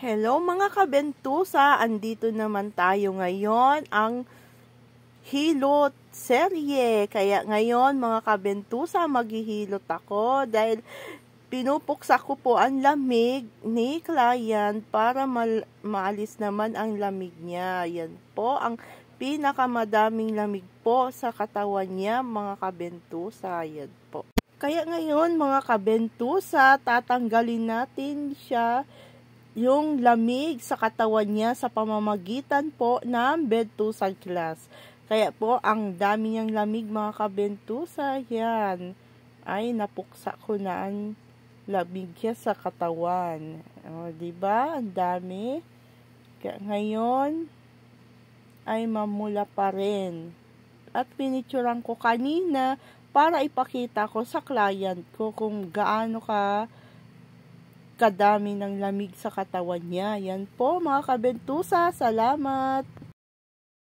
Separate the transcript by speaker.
Speaker 1: Hello mga kabentusa, andito naman tayo ngayon ang hilot serye. Kaya ngayon mga kabentusa, maghihilot ako dahil pinupuksa ko po ang lamig ni client para maalis naman ang lamig niya. Yan po ang pinakamadaming lamig po sa katawan niya mga kabentusa. Yan po. Kaya ngayon mga kabentusa, tatanggalin natin siya yung lamig sa katawan niya sa pamamagitan po ng bentusal class. Kaya po, ang dami niyang lamig mga kabentusa. Yan. Ay, napuksa ko na ang lamig niya sa katawan. O, diba? Ang dami. Kaya ngayon, ay mamula pa rin. At pinicturean ko kanina para ipakita ko sa client ko kung gaano kadami ng lamig sa katawan niya. Yan po mga kabentusa. Salamat!